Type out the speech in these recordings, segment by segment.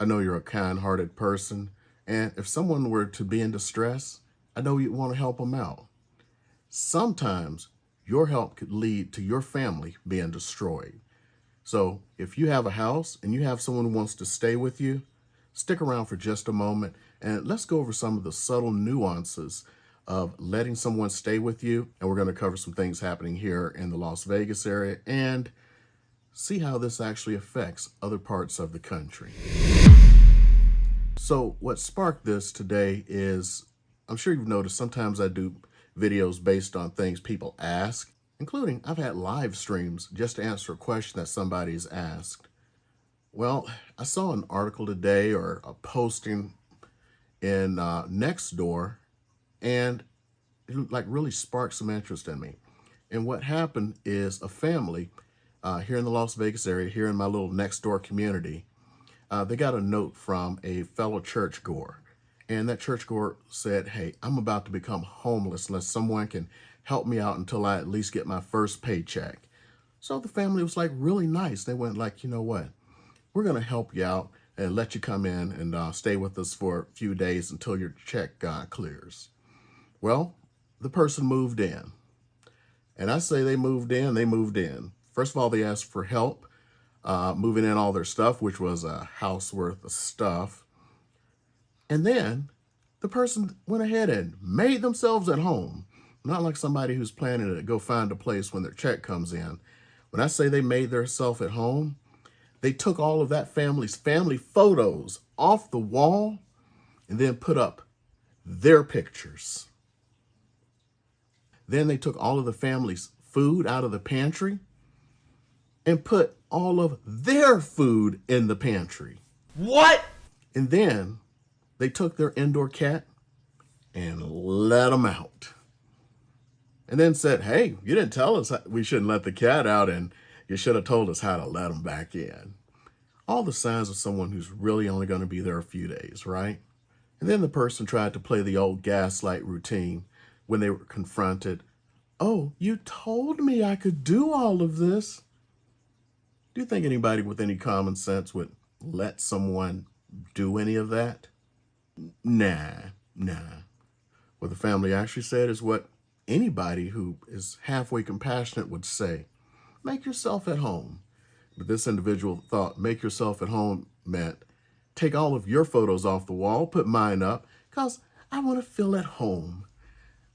I know you're a kind-hearted person, and if someone were to be in distress, I know you'd want to help them out. Sometimes your help could lead to your family being destroyed. So if you have a house and you have someone who wants to stay with you, stick around for just a moment and let's go over some of the subtle nuances of letting someone stay with you. And we're going to cover some things happening here in the Las Vegas area and see how this actually affects other parts of the country. So what sparked this today is, I'm sure you've noticed sometimes I do videos based on things people ask, including I've had live streams just to answer a question that somebody's asked. Well, I saw an article today or a posting in Nextdoor, and it like really sparked some interest in me. And what happened is a family here in the Las Vegas area, here in my little Nextdoor community, they got a note from a fellow churchgoer. And that churchgoer said, hey, I'm about to become homeless unless someone can help me out until I at least get my first paycheck. So the family was like really nice. They went like, you know what? We're going to help you out and let you come in and stay with us for a few days until your check clears. Well, the person moved in. And I say they moved in. First of all, they asked for help moving in all their stuff, which was a house worth of stuff. And then the person went ahead and made themselves at home. Not like somebody who's planning to go find a place when their check comes in. When I say they made themselves at home, they took all of that family's family photos off the wall and then put up their pictures. Then they took all of the family's food out of the pantry and put all of their food in the pantry. What? And then they took their indoor cat and let him out. And then said, hey, you didn't tell us we shouldn't let the cat out, and you should have told us how to let him back in. All the signs of someone who's really only going to be there a few days, right? And then the person tried to play the old gaslight routine when they were confronted. Oh, you told me I could do all of this. Do you think anybody with any common sense would let someone do any of that? Nah. What the family actually said is what anybody who is halfway compassionate would say. Make yourself at home. But this individual thought make yourself at home meant take all of your photos off the wall, put mine up, because I want to feel at home.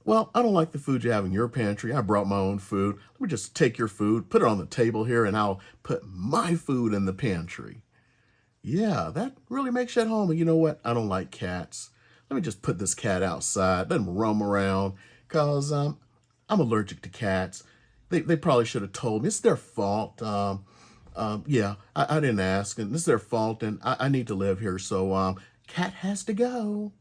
Well, I don't like the food you have in your pantry. I brought my own food. Let me just take your food, put it on the table here, and I'll put my food in the pantry. Yeah, that really makes you at home. And you know what? I don't like cats. Let me just put this cat outside, let him roam around, because I'm allergic to cats. They probably should have told me. It's their fault. Yeah, I didn't ask, and it's their fault, and I need to live here, so cat has to go.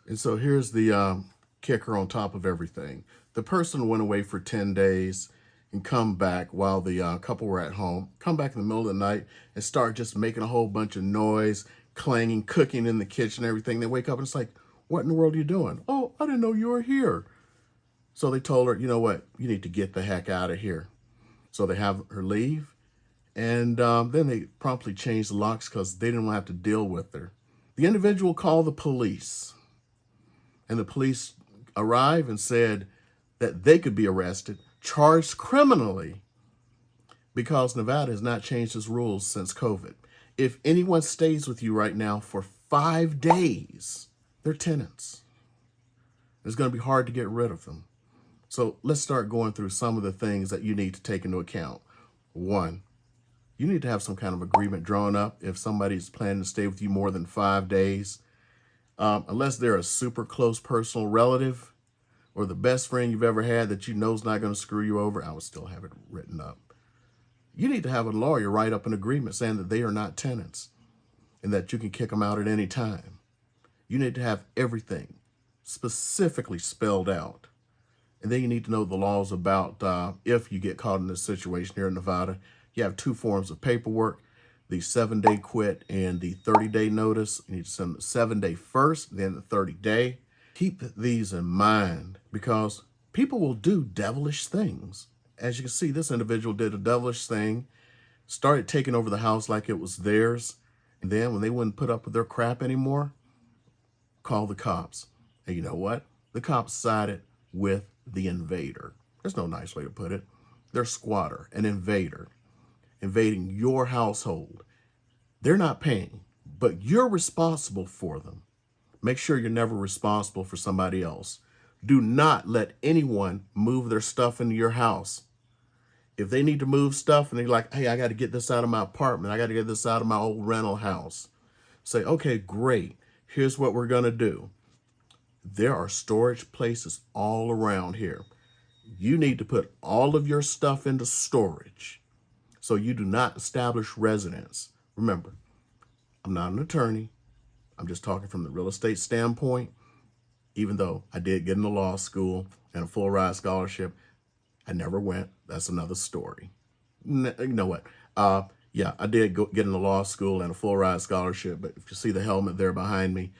And so here's the kicker on top of everything. The person went away for 10 days and come back while the couple were at home, come back in the middle of the night and start just making a whole bunch of noise, clanging, cooking in the kitchen, everything. They wake up and it's like, what in the world are you doing? Oh, I didn't know you were here. So they told her, you know what, you need to get the heck out of here. So they have her leave, and then they promptly changed the locks because they didn't want to have to deal with her. The individual called the police, and the police arrived and said that they could be arrested, charged criminally, because Nevada has not changed its rules since COVID. If anyone stays with you right now for 5 days, they're tenants. It's going to be hard to get rid of them. So let's start going through some of the things that you need to take into account. 1, you need to have some kind of agreement drawn up if somebody's planning to stay with you more than 5 days. Unless they're a super close personal relative or the best friend you've ever had that you know is not going to screw you over, I would still have it written up. You need to have a lawyer write up an agreement saying that they are not tenants and that you can kick them out at any time. You need to have everything specifically spelled out. And then you need to know the laws about if you get caught in this situation here in Nevada. You have 2 forms of paperwork, the 7-day quit and the 30-day notice. You need to send the 7-day first, then the 30-day. Keep these in mind because people will do devilish things. As you can see, this individual did a devilish thing, started taking over the house like it was theirs, And then when they wouldn't put up with their crap anymore, call the cops. And you know what? The cops sided with the invader. There's no nice way to put it. They're squatter, an invader, invading your household. They're not paying, but you're responsible for them. Make sure you're never responsible for somebody else. Do not let anyone move their stuff into your house. If they need to move stuff and they're like, hey, I got to get this out of my apartment, I got to get this out of my old rental house, say, okay, great. Here's what we're going to do. There are storage places all around here. You need to put all of your stuff into storage so you do not establish residence. Remember, I'm not an attorney. I'm just talking from the real estate standpoint. Even though I did get into law school and a full ride scholarship, I never went. That's another story. You know what? Yeah, I did get into law school and a full ride scholarship, but if you see the helmet there behind me,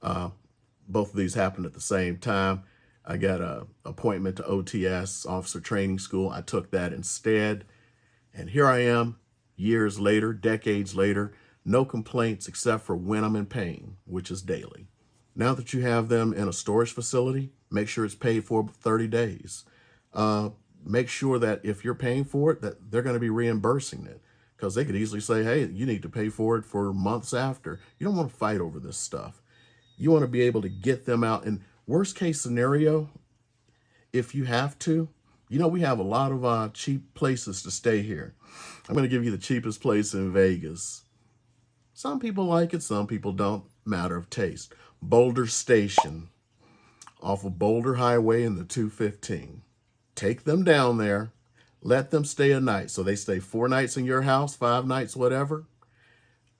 both of these happened at the same time. I got an appointment to OTS, Officer Training School. I took that instead. And here I am, years later, decades later, no complaints except for when I'm in pain, which is daily. Now that you have them in a storage facility, make sure it's paid for 30 days. Make sure that if you're paying for it, that they're going to be reimbursing it, because they could easily say, hey, you need to pay for it for months after. You don't want to fight over this stuff. You want to be able to get them out. And worst case scenario, if you have to, you know, we have a lot of cheap places to stay here. I'm going to give you the cheapest place in Vegas. Some people like it, some people don't. Matter of taste. Boulder Station off of Boulder Highway in the 215. Take them down there. Let them stay a night. So they stay 4 nights in your house, 5 nights, whatever.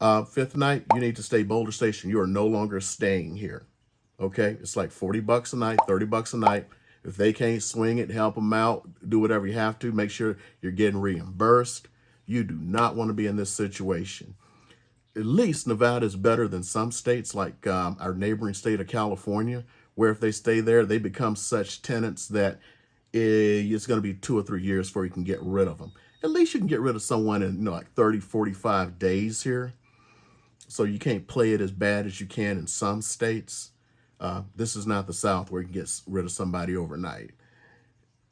5th night, you need to stay Boulder Station. You are no longer staying here. Okay? It's like $40 a night, $30 a night. If they can't swing it, help them out, do whatever you have to. Make sure you're getting reimbursed. You do not want to be in this situation. At least Nevada is better than some states like our neighboring state of California, where if they stay there, they become such tenants that it's going to be 2 or 3 years before you can get rid of them. At least you can get rid of someone in like 30, 45 days here. So you can't play it as bad as you can in some states. This is not the South where you can get rid of somebody overnight.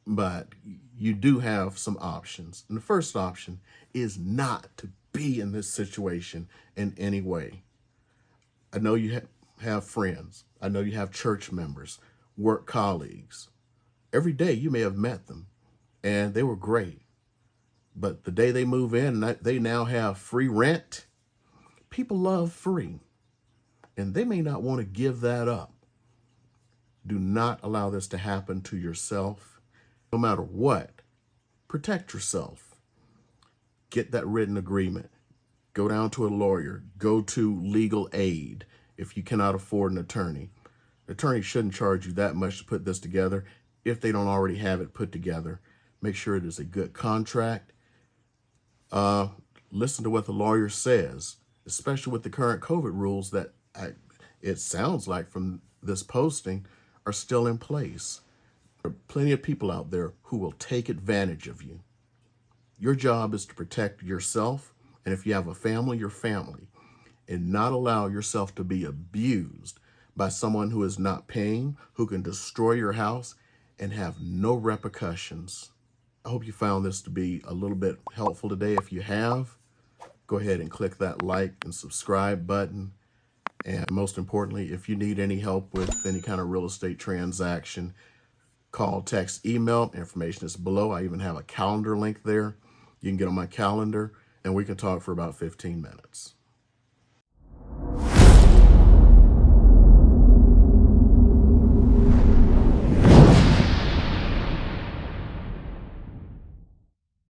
But you do have some options. And the first option is not to be in this situation in any way. I know you have friends. I know you have church members, work colleagues. Every day you may have met them and they were great. But the day they move in, they now have free rent. People love free, and they may not want to give that up. Do not allow this to happen to yourself. No matter what, protect yourself. Get that written agreement. Go down to a lawyer. Go to legal aid if you cannot afford an attorney. The attorney shouldn't charge you that much to put this together if they don't already have it put together. Make sure it is a good contract. Listen to what the lawyer says, especially with the current COVID rules that it sounds like from this posting are still in place. There are plenty of people out there who will take advantage of you. Your job is to protect yourself, and if you have a family, your family, and not allow yourself to be abused by someone who is not paying, who can destroy your house and have no repercussions. I hope you found this to be a little bit helpful today. If you have, go ahead and click that like and subscribe button. And most importantly, if you need any help with any kind of real estate transaction, call, text, email. Information is below. I even have a calendar link there. You can get on my calendar and we can talk for about 15 minutes.